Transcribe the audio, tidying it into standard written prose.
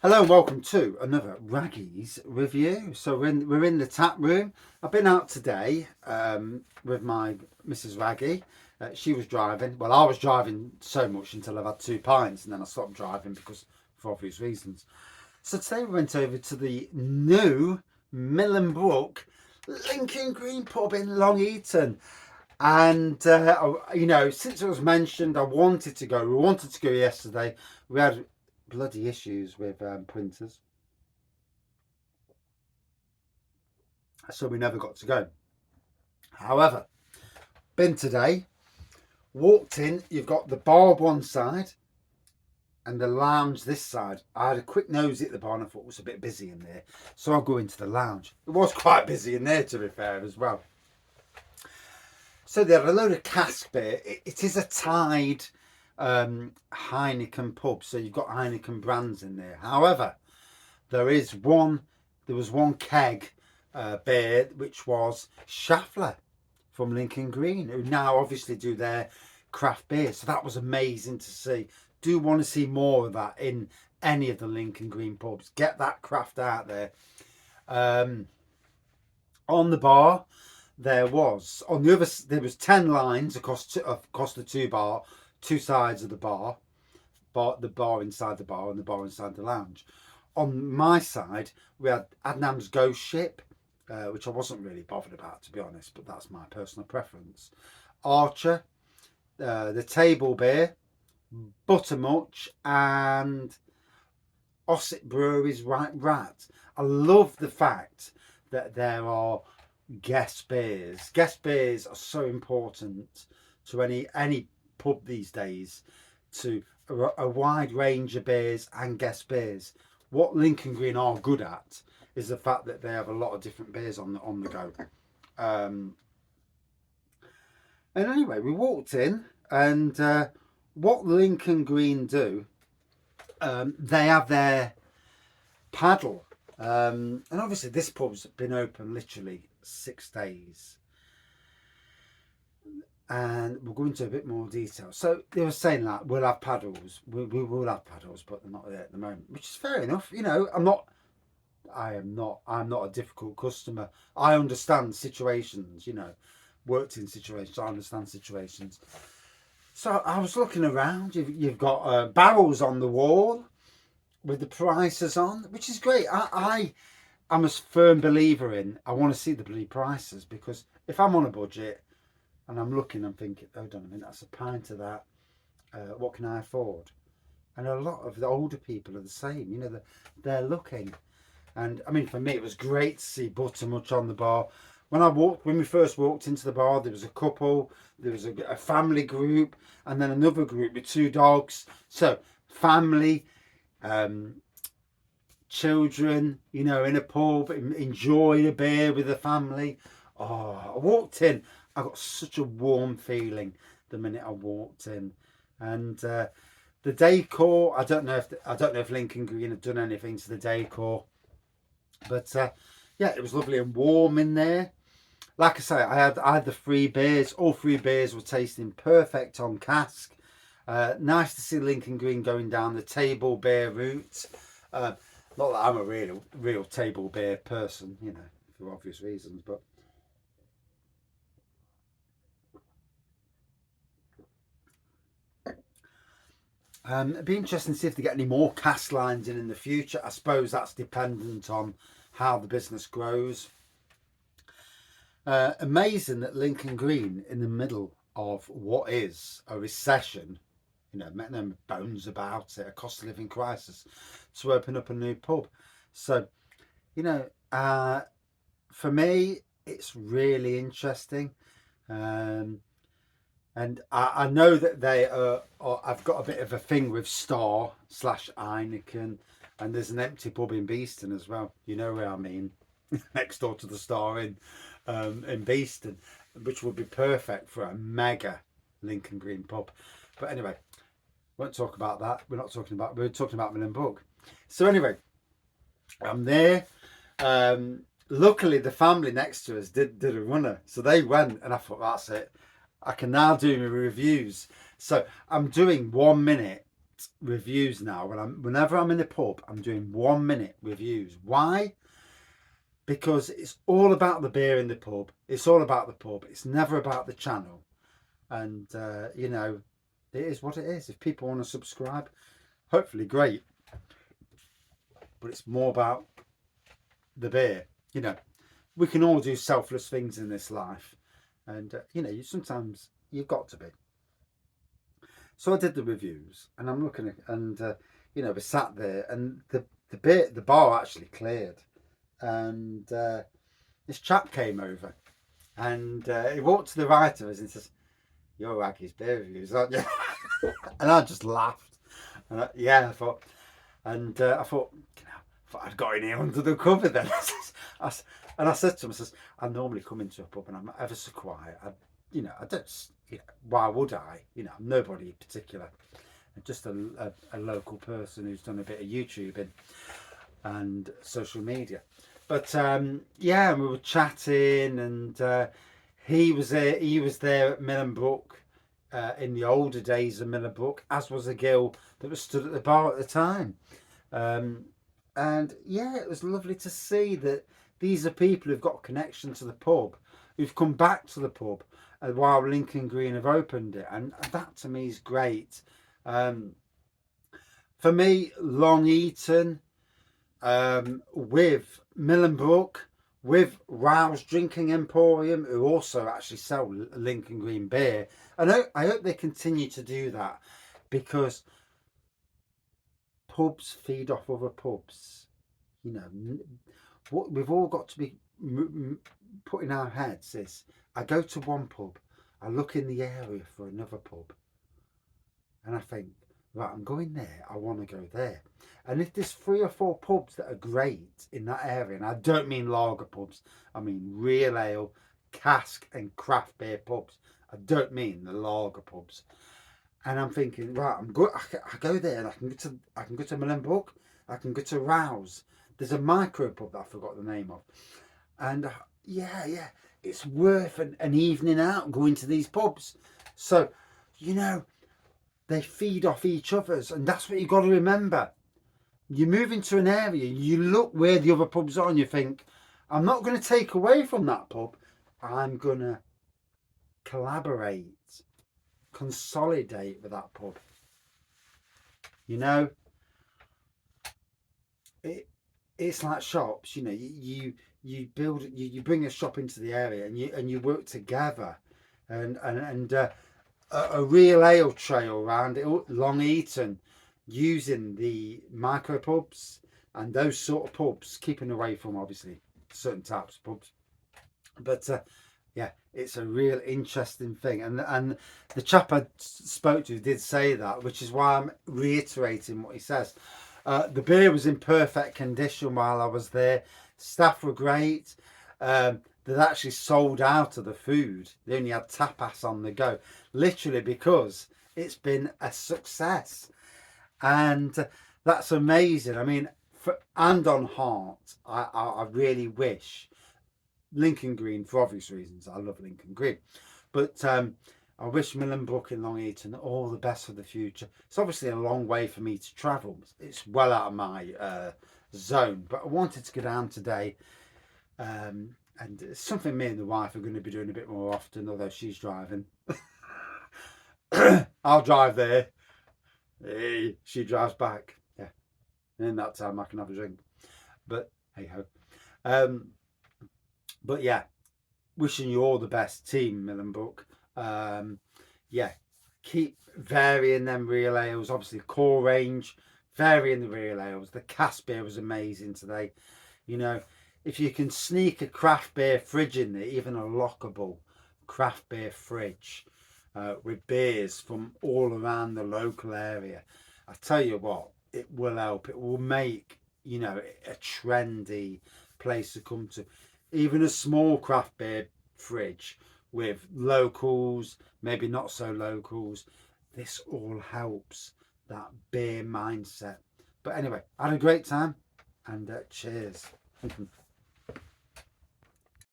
Hello and welcome to another Raggy's review. So we're in the tap room. I've been out today with my Mrs. Raggy. She was driving. Well, I was driving so much until I've had 2 pints and then I stopped driving because for obvious reasons. So today we went over to the new Mill and Brook Lincoln Green pub in Long Eaton. And since it was mentioned, I wanted to go. We wanted to go yesterday. We had bloody issues with printers, so we never got to go. However, been today, walked in, you've got the bar one side and the lounge this side. I had a quick nose at the bar and I thought it was a bit busy in there, so I'll go into the lounge. It was quite busy in there, to be fair, as well. So they had a load of cask beer. It is a tied Heineken pub, so you've got Heineken brands in there. However, there was one keg beer which was Schaffler from Lincoln Green, who now obviously do their craft beer. So that was amazing to see. Do want to see more of that in any of the Lincoln Green pubs. Get that craft out there. On the bar, there was 10 lines across the two sides of the bar, the bar inside the bar and the bar inside the lounge. On my side, we had Adnam's Ghost Ship, which I wasn't really bothered about, to be honest, but that's my personal preference. Archer, the table beer, Buttermuch, and Ossett Brewery's Right Rat. I love the fact that there are guest beers. Guest beers are so important to any pub these days, to a wide range of beers and guest beers. What Lincoln Green are good at is the fact that they have a lot of different beers on the go. And anyway, we walked in, and what Lincoln Green do, they have their paddle. And obviously this pub's been open literally 6 days. And we'll go into a bit more detail. So they were saying that we'll have paddles. We will have paddles, but they're not there at the moment, which is fair enough. I'm not a difficult customer. I understand situations, worked in situations. I understand situations. So I was looking around. You've got barrels on the wall with the prices on, which is great. I'm a firm believer in, I want to see the bloody prices, because if I'm on a budget and I'm looking, I'm thinking, hold on a minute, that's a pint of that. What can I afford? And a lot of the older people are the same. They're looking. And I mean, for me, it was great to see Buttermuch on the bar. When we first walked into the bar, there was a couple, there was a family group, and then another group with 2 dogs. So family, children, in a pub, enjoy a beer with the family. Oh, I walked in, I got such a warm feeling the minute I walked in. And the decor, I don't know if Lincoln Green have done anything to the decor, but yeah, it was lovely and warm in there. Like I say, I had the 3 beers. All 3 beers were tasting perfect on cask. Nice to see Lincoln Green going down the table beer route. Not that I'm a real table beer person, for obvious reasons, but it'd be interesting to see if they get any more cask lines in the future. I suppose that's dependent on how the business grows. Amazing that Lincoln Green, in the middle of what is a recession, make no bones about it, a cost of living crisis, to open up a new pub. So, for me, it's really interesting. And I know that they I've got a bit of a thing with Star / Heineken, and there's an empty pub in Beeston as well. You know where I mean, next door to the Star in Beeston, which would be perfect for a mega Lincoln Green pub. But anyway, won't talk about that. We're talking about Mill and Brook. So anyway, I'm there. Luckily, the family next to us did a runner, so they went, and I thought, that's it. I can now do my reviews. So I'm doing 1 minute reviews now. Whenever I'm in a pub, I'm doing 1 minute reviews. Why? Because it's all about the beer in the pub. It's all about the pub. It's never about the channel. And you know, it is what it is. If people want to subscribe, hopefully great. But it's more about the beer. You know, we can all do selfless things in this life, and you know, sometimes you've got to be. So I did the reviews, and I'm looking at, and you know, we sat there, and the bar actually cleared, and this chap came over, and he walked to the right of us and says, "You're Aggie's beer reviews, aren't you?" And I just laughed, and yeah, I thought, and I thought, I'd got in here under the cover then. And I said to him, I says, I normally come into a pub and I'm ever so quiet. You know, I don't, you know, why would I? You know, I'm nobody in particular. I'm just a local person who's done a bit of YouTubing and social media. But yeah, we were chatting, and he was there at Mill and Brook in the older days of Mill and Brook, as was a girl that was stood at the bar at the time. And yeah, it was lovely to see that these are people who've got a connection to the pub, who've come back to the pub while Lincoln Green have opened it, and that to me is great. For me, Long Eaton, with Mill and Brook, with Rouse Drinking Emporium, who also actually sell Lincoln Green beer, and I hope they continue to do that, because pubs feed off other pubs. You know, what we've all got to be put in our heads is, I go to one pub, I look in the area for another pub, and I think, right, I'm going there, I want to go there. And if there's 3 or 4 pubs that are great in that area, and I don't mean lager pubs, I mean real ale, cask and craft beer pubs, I don't mean the lager pubs. And I'm thinking, right, I'm good. I go there, and I can go to Mill and Brook, I can go to Rouse. There's a micro pub that I forgot the name of, and yeah, it's worth an evening out going to these pubs. So, you know, they feed off each other's, and that's what you've got to remember. You move into an area, you look where the other pubs are, and you think, I'm not going to take away from that pub. I'm going to collaborate, consolidate with that pub. You know, it's like shops. You know, you build, you bring a shop into the area, and you work together, and a real ale trail around it, Long Eaton, using the micro pubs and those sort of pubs, keeping away from obviously certain types of pubs. But yeah, it's a real interesting thing, and the chap I spoke to did say that, which is why I'm reiterating what he says. The beer was in perfect condition while I was there. Staff were great. They'd actually sold out of the food. They only had tapas on the go, literally, because it's been a success, and that's amazing. I mean, hand on heart, I really wish Lincoln Green, for obvious reasons, I love Lincoln Green, but I wish Mill and Brook in Long Eaton all the best for the future. It's obviously a long way for me to travel. It's well out of my zone, but I wanted to go down today, and it's something me and the wife are going to be doing a bit more often, although she's driving. I'll drive there, she drives back. Yeah, and in that time I can have a drink, but hey ho. But yeah, wishing you all the best, team Mill and Brook. Yeah, keep varying them real ales. Obviously, core range, varying the real ales. The cask beer was amazing today. You know, if you can sneak a craft beer fridge in there, even a lockable craft beer fridge with beers from all around the local area, I tell you what, it will help. It will make, you know, a trendy place to come to. Even a small craft beer fridge with locals, maybe not so locals, this all helps that beer mindset. But anyway, I had a great time, and cheers.